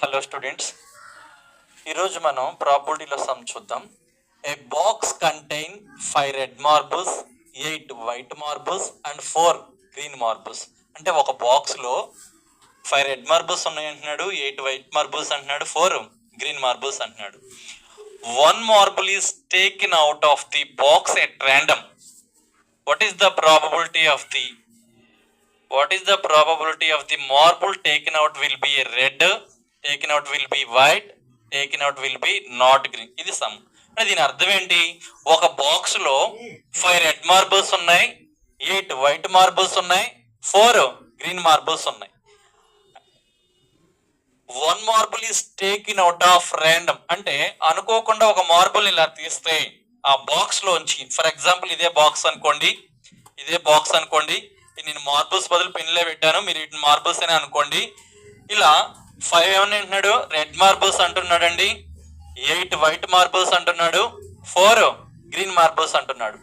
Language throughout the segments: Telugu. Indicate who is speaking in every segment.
Speaker 1: హలో స్టూడెంట్స్, ఈరోజు మనం ప్రాబబిలిటీలో సమ్ చూద్దాం. A box contain 5 red marbles, 8 white marbles and 4 green marbles. అంటే ఒక బాక్స్లో 5 రెడ్ మార్బుల్స్ ఉన్నాయి అంటున్నాడు, 8 వైట్ మార్బుల్స్ అంటున్నాడు, 4 గ్రీన్ మార్బుల్స్ అంటున్నాడు. 1 marble is taken out of the box at random. What is the probability of the marble taken out will be a red, taken out will be white, taken out will be not green. ఇది సమ్. అంటే దీని అర్థం ఏంటి? ఒక బాక్స్ లో 5 రెడ్ మార్బుల్స్ ఉన్నాయి, 8 వైట్ మార్బుల్స్ ఉన్నాయి, 4 గ్రీన్ మార్బుల్స్ ఉన్నాయి. 1 marble is taken out of random అంటే అనుకోకుండా ఒక మార్బుల్ ఇలా తీస్తే ఆ బాక్స్ లోంచి, ఫర్ ఎగ్జాంపుల్ ఇదే బాక్స్ అనుకోండి, నేను మార్బుల్స్ బదులు పెన్నులే పెట్టాను, మీరు వీటిని మార్బుల్స్ అని అనుకోండి. ఇలా 5 ఏమని అంటున్నాడు? రెడ్ మార్బుల్స్ అంటున్నాడండి, 8 వైట్ మార్బుల్స్ అంటున్నాడు, 4 గ్రీన్ మార్బుల్స్ అంటున్నాడు.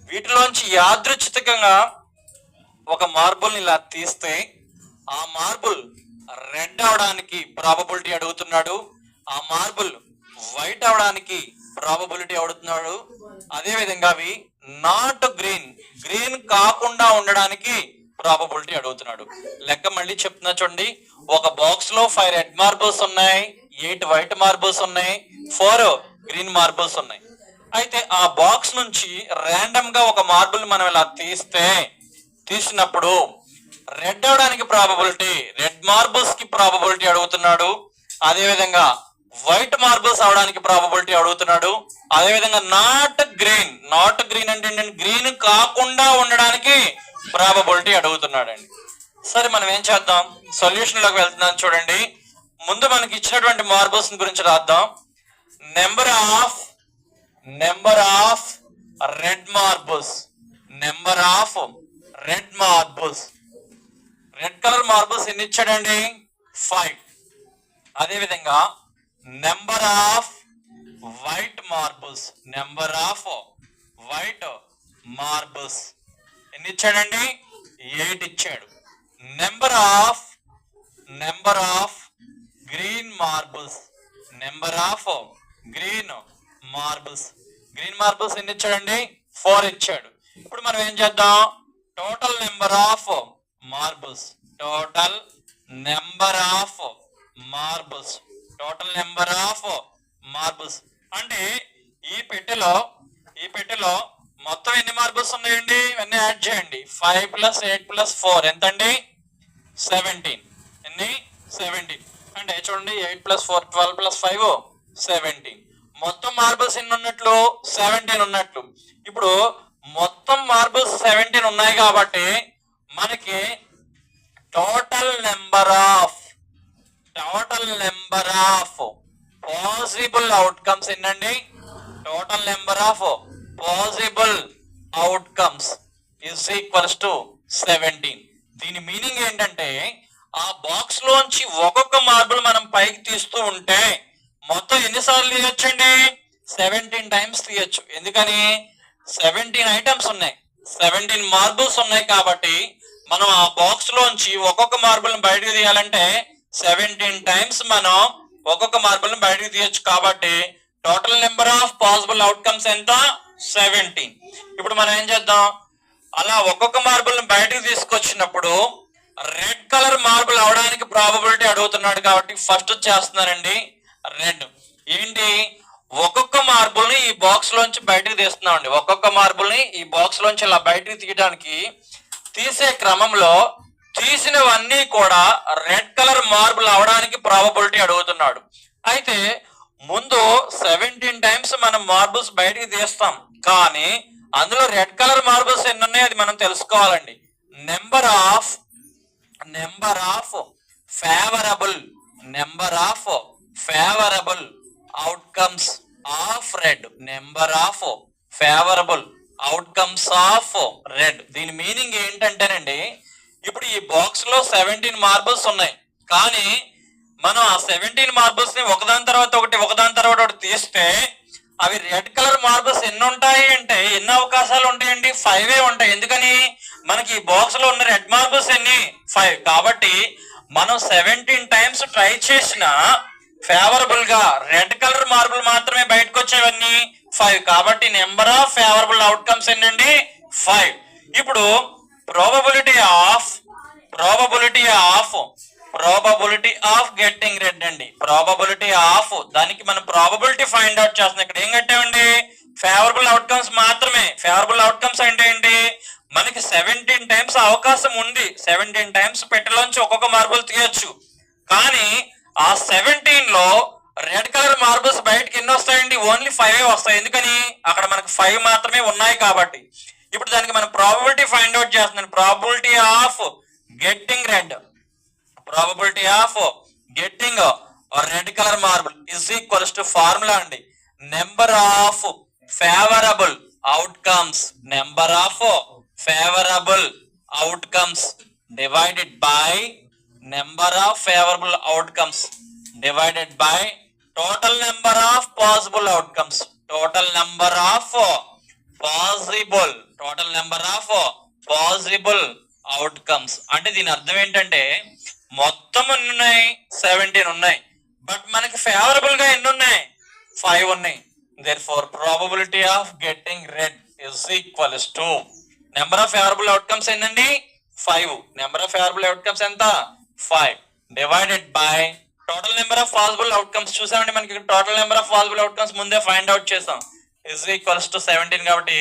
Speaker 1: వీటిలోంచి యాదృచ్ఛికంగా ఒక మార్బుల్ ఇలా తీస్తే ఆ మార్బుల్ రెడ్ అవడానికి ప్రాబబిలిటీ అడుగుతున్నాడు, ఆ మార్బుల్ వైట్ అవడానికి ప్రాబబిలిటీ అడుగుతున్నాడు. అదే విధంగా అవి నాట్ గ్రీన్ కాకుండా ఉండడానికి ప్రాబబిలిటీ అడుగుతున్నాడు. లెక్క మళ్ళీ చెప్తున్నా చూడండి. ఒక బాక్స్ లో 5 రెడ్ మార్బుల్స్ ఉన్నాయి, 8 వైట్ మార్బుల్స్ ఉన్నాయి, 4 గ్రీన్ మార్బుల్స్ ఉన్నాయి. అయితే ఆ బాక్స్ నుంచి ర్యాండమ్ గా ఒక మార్బుల్ మనం ఇలా తీసినప్పుడు రెడ్ అవడానికి ప్రాబబిలిటీ, రెడ్ మార్బుల్స్ కి ప్రాబబిలిటీ అడుగుతున్నాడు. అదే విధంగా వైట్ మార్బుల్స్ అవడానికి ప్రాబబిలిటీ అడుగుతున్నాడు. అదే విధంగా నాట్ గ్రీన్ అంటే గ్రీన్ కాకుండా ఉండడానికి ప్రాబబిలిటీ అడుగుతున్నాడండి. సరే, మనం ఏం చేద్దాం? సొల్యూషన్ లోకి వెళ్తున్నాం చూడండి. ముందు మనకి ఇచ్చినటువంటి మార్బుల్స్ గురించి రాద్దాం. Number of red marbles, red colour marbles ఎన్ని ఇచ్చాడండి? 5. అదే విధంగా నెంబర్ ఆఫ్ వైట్ మార్బుల్స్, ఎన్ని ఇచ్చాడండి? 8 ఇచ్చాడు. Number of green marbles, green marbles ఎన్ని ఇచ్చాడండి? 4 ఇచ్చాడు. ఇప్పుడు మనం ఏం చేద్దాం? టోటల్ నెంబర్ ఆఫ్ మార్బుల్స్, అంటే ఈ పెట్టెలో మొత్తం ఎన్ని మార్బుల్స్ ఉన్నాయండి? ఇవన్నీ యాడ్ చేయండి. 5 + 8 + 4 ఎంతండి? 17. ఎన్ని? 17. అంటే చూడండి, 8 + 4 12 + 5 17. మొత్తం మార్బుల్స్ ఎన్ని ఉన్నట్లు? 17 ఉన్నట్లు. ఇప్పుడు మొత్తం మార్బుల్స్ 17 ఉన్నాయి కాబట్టి మనకి total number of possible outcomes ఎన్నండి? Total number of possible outcomes is equals to 17. దీని మీనింగ్ ఏంటంటే ఆ బాక్స్ లోంచి ఒక్కొక్క మార్బుల్ మనం పైకి తీస్తూ ఉంటే మొత్తం ఎన్నిసార్లు తీయొచ్చండి? 17 టైమ్స్ తీయొచ్చు. ఎందుకని? 17 ఐటమ్స్ ఉన్నాయి, 17 మార్బుల్స్ ఉన్నాయి కాబట్టి మనం ఆ బాక్స్ లోంచి ఒక్కొక్క మార్బుల్ బయటకు తీయాలంటే 17 టైమ్స్ మనం ఒక్కొక్క మార్బుల్ బయటకు తీయొచ్చు. కాబట్టి total number of possible outcomes ఎంత? 17. ఇప్పుడు మనం ఏం చేద్దాం? అలా ఒక్కొక్క మార్బుల్ బయటకు తీసుకొచ్చినప్పుడు రెడ్ కలర్ మార్బుల్ అవడానికి ప్రాబబిలిటీ అడుగుతున్నాడు కాబట్టి ఫస్ట్ చేస్తున్నారండి రెడ్. ఏంటి? ఒక్కొక్క మార్బుల్ ని ఈ బాక్స్ లోంచి బయటకు తీస్తున్నామండి. ఒక్కొక్క మార్బుల్ ని ఈ బాక్స్ లోంచి ఇలా బయటకు తీయడానికి తీసే క్రమంలో తీసినవన్నీ కూడా రెడ్ కలర్ మార్బుల్ అవడానికి ప్రాబబిలిటీ అడుగుతున్నాడు. అయితే ముందు 17 టైమ్స్ మనం మార్బుల్స్ బయటికి తీస్తాం, కానీ అందులో రెడ్ కలర్ మార్బుల్స్ ఎన్ని ఉన్నాయి అది మనం తెలుసుకోవాలండి. Number of favourable outcomes of red, దీని మీనింగ్ ఏంటంటేనండి, ఇప్పుడు ఈ బాక్స్ లో 17 మార్బుల్స్ ఉన్నాయి, కానీ మనం ఆ 17 మార్బుల్స్ ని ఒకదాని తర్వాత ఒకటి తీస్తే అవి రెడ్ కలర్ మార్బుల్స్ ఎన్ని ఉంటాయి అంటే ఎన్ని అవకాశాలు ఉంటాయండి? 5 ఉంటాయి. ఎందుకని? మనకి ఈ బాక్స్ లో ఉన్న రెడ్ మార్బుల్స్ ఎన్ని? 5. కాబట్టి మనం 17 టైమ్స్ ట్రై చేసిన ఫేవరబుల్ గా రెడ్ కలర్ మార్బుల్ మాత్రమే బయటకు వచ్చేవన్నీ 5. కాబట్టి నెంబర్ ఆఫ్ ఫేవరబుల్ అవుట్కమ్స్ ఏంటండి 5. ఇప్పుడు ప్రాబబిలిటీ ఆఫ్ గెట్టింగ్ రెడ్ అండి. ప్రాబబిలిటీ ఆఫ్ దానికి మనం ప్రాబబిలిటీ ఫైండ్ అవుట్ చేస్తున్నాం. ఇక్కడ ఏం కట్టామండి, ఫేవరబుల్ అవుట్కమ్స్ మాత్రమే. ఫేవరబుల్ అవుట్కమ్స్ అంటే ఏంటి, మనకి 17 టైమ్స్ అవకాశం ఉంది. 17 టైమ్స్ పెట్టెలోంచి ఒక్కొక్క మార్బుల్ తీయొచ్చు. కానీ ఆ 17 లో రెడ్ కలర్ మార్బుల్స్ బయటకి ఎన్ని వస్తాయండి, ఓన్లీ 5 వస్తాయి. ఎందుకని, అక్కడ మనకు 5 మాత్రమే ఉన్నాయి కాబట్టి. ఇప్పుడు దానికి మనం ప్రాబబిలిటీ ఫైండ్ అవుట్ చేస్తున్నాం. Probability of getting red, probability of getting red colour marble is equals to formula అండి, number of favourable outcomes, number of favourable outcomes divided by number of favourable outcomes divided by total number of possible outcomes. Total number of possible outcomes అంటే దీని అర్థం ఏంటంటే, మొత్తం ఉన్నాయి 17 ఉన్నాయి, బట్ మనకి ఫేవరబుల్ గా ఎన్ని ఉన్నాయి, 5 ఉన్నాయి. Therefore probability of getting red is equals to number of favourable outcomes ఏంటండి 5. నెంబర్ ఆఫ్ ఫేవరబుల్ అవుట్కమ్స్ ఎంత 5 divided by total number of possible outcomes. చూసామండి మనకి total number of possible outcomes ముందే ఫైండ్ అవుట్ చేసాం, ఇస్ ఈక్వల్స్ టు 17. కాబట్టి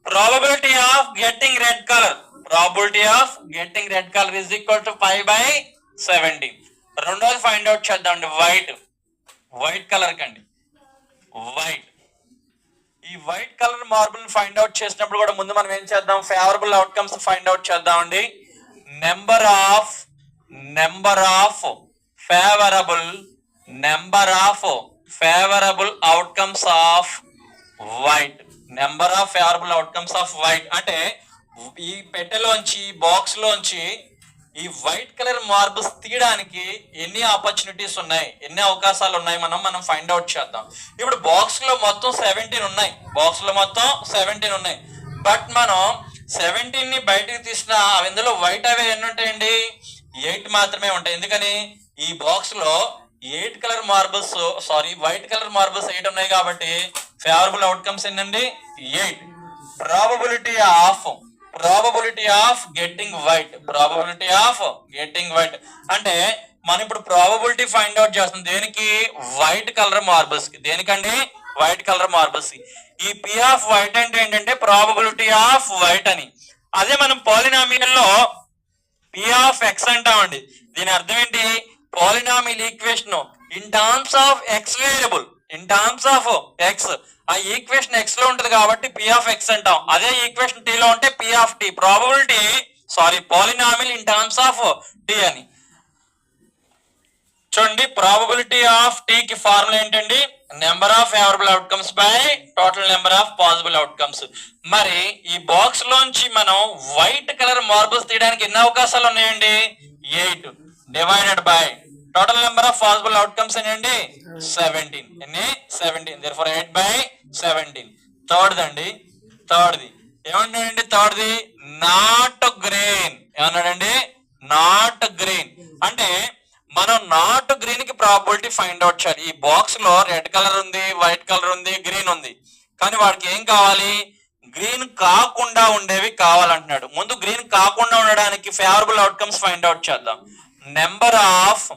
Speaker 1: probability of getting red colour, probability of getting red colour is equal to 5/17. రెండోది ఫైండ్ అవుట్ చేద్దామండి, వైట్ కలర్ కండి. ఈ white colour marble find out చేసినప్పుడు కూడా ముందు మనం ఏం చేద్దాం, ఫేవరబుల్ అవుట్కమ్స్ ఫైండ్ అవుట్ చేద్దామండి. Number of favourable outcomes off white, number of favourable outcomes off white అంటే ఈ పెట్టెలోంచి బాక్స్ లోంచి ఈ వైట్ కలర్ మార్బుల్స్ తీయడానికి ఎన్ని ఆపర్చునిటీస్ ఉన్నాయి, ఎన్ని అవకాశాలు ఉన్నాయి, మనం ఫైండ్ అవుట్ చేద్దాం. ఇప్పుడు బాక్స్ లో మొత్తం 17 ఉన్నాయి, బట్ మనం 17 ని బయటకు తీసిన అందులో వైట్ అవే ఎన్ని ఉంటాయండి, 8 మాత్రమే ఉంటాయి. ఎందుకని, ఈ బాక్స్ లో వైట్ కలర్ మార్బుల్స్ 8 ఉన్నాయి కాబట్టి ఫేవరబుల్ అవుట్కమ్స్ ఏంటండి 8. ప్రాబబిలిటీ ఆఫ్ గెట్టింగ్ వైట్ అంటే మనం ఇప్పుడు ప్రాబబిలిటీ ఫైండ్ అవుట్ చేస్తాం దేనికి, వైట్ కలర్ మార్బుల్స్ కి. దేనికండి, వైట్ కలర్ మార్బుల్స్ కి. ఈ పి ఆఫ్ వైట్ అంటే ఏంటంటే ప్రాబబిలిటీ ఆఫ్ వైట్ అని. అదే మనం పాలినామియల్ లో పి ఆఫ్ ఎక్స్ అంటామండి. దీని అర్థం ఏంటి, polynomial equation in terms of X variable, ఆ ఈక్వేషన్ ఎక్స్ లో ఉంటది కాబట్టి పి ఆఫ్ ఎక్స్ అంటాం. అదే ఈక్వేషన్ టీ లో ఉంటే p of t, polynomial in terms of t అని. చూడండి, ప్రాబబిలిటీ ఆఫ్ టీ కి ఫార్ములా ఏంటండి, number of favourable outcomes by total number of possible outcomes. మరి ఈ బాక్స్ లోంచి మనం వైట్ కలర్ మార్బుల్స్ తీయడానికి ఎన్ని అవకాశాలు ఉన్నాయండి, 8 divided by total number of possible outcomes ఏంటండి 17. Therefore 8/17. థర్డ్ది ఏమంటాడండి, థర్డ్ది నాట్ గ్రీన్. ఏమన్నాడండి, నాట్ గ్రీన్ అంటే మనం నాట్ గ్రీన్ కి ప్రాబబిలిటీ ఫైండ్ అవుట్ చేయాలి. ఈ బాక్స్ లో రెడ్ కలర్ ఉంది, వైట్ కలర్ ఉంది, గ్రీన్ ఉంది. కానీ వాడికి ఏం కావాలి, గ్రీన్ కాకుండా ఉండేవి కావాలంటున్నాడు. ముందు గ్రీన్ కాకుండా ఉండడానికి ఫేవరబుల్ అవుట్కమ్స్ ఫైండ్ అవుట్ చేద్దాం. నెంబర్ ఆఫ్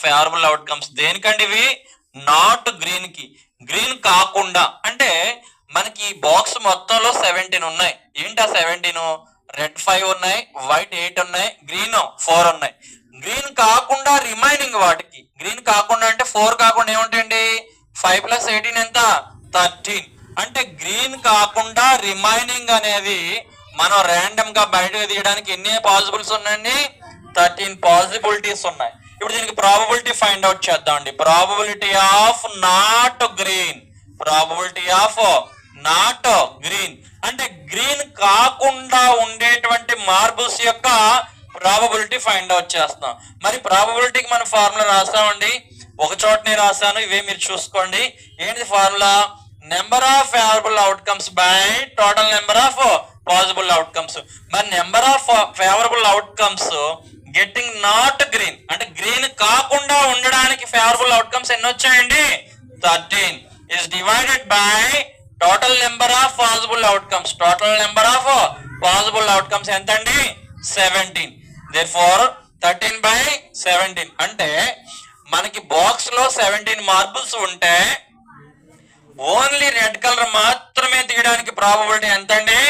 Speaker 1: ఫేవరబుల్ అవుట్కమ్స్ దేనికండి, ఇవి నాట్ గ్రీన్ కి. గ్రీన్ కాకుండా అంటే మనకి ఈ బాక్స్ మొత్తంలో 17 ఉన్నాయి. ఏంటి ఆ 17, రెడ్ 5 ఉన్నాయి, వైట్ 8 ఉన్నాయి, గ్రీన్ 4 ఉన్నాయి. గ్రీన్ కాకుండా రిమైనింగ్ వాటికి, గ్రీన్ కాకుండా అంటే 4 కాకుండా ఏముంటాయండి, 5 + 18 ఎంత 13. అంటే గ్రీన్ కాకుండా రిమైనింగ్ అనేది మనం ర్యాండమ్ గా బయటకు తీయడానికి ఎన్ని పాసిబుల్స్ ఉన్నాయండి, 13 పాసిబిలిటీస్ ఉన్నాయి. ఇప్పుడు దీనికి ప్రాబబిలిటీ ఫైండ్ అవుట్ చేద్దాం అండి. ప్రాబబిలిటీ ఆఫ్ నాట్ గ్రీన్ అంటే గ్రీన్ కాకుండా ఉండేటువంటి మార్బుల్స్ యొక్క ప్రాబబిలిటీ ఫైండ్ అవుట్ చేస్తున్నాం. మరి ప్రాబబిలిటీకి మనం ఫార్ములా రాస్తామండి, ఒక చోటనే రాస్తాను, ఇవే మీరు చూసుకోండి. ఏంటి formula, number of favourable outcomes by total number of possible outcomes. మరి number of favourable outcomes getting not green అంటే గ్రీన్ కాకుండా ఉండడానికి ఫేవరబుల్ అవుట్కమ్స్ ఎన్ని వచ్చాయండి? 13 is divided by total number of possible outcomes. Total number of possible outcomes ఎంత అండి? 17. therefore 13 by 17 అంటే మనకి బాక్స్ లో 17 మార్బుల్స్ ఉంటే ఓన్లీ రెడ్ కలర్ మాత్రమే తీయడానికి ప్రాబబిలిటీ ఎంత అండి?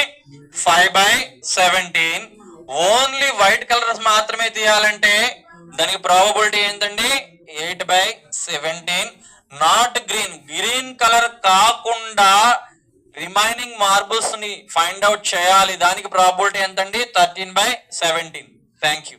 Speaker 1: 5/17. ఓన్లీ వైట్ కలర్స్ మాత్రమే తీయాలంటే దానికి ప్రాబబిలిటీ ఏంటండి? 8/17. నాట్ గ్రీన్ కలర్ కాకుండా రిమైనింగ్ మార్బుల్స్ ని ఫైండ్ అవుట్ చేయాలి, దానికి ప్రాబబిలిటీ ఎంతండి? 13/17. Thank you.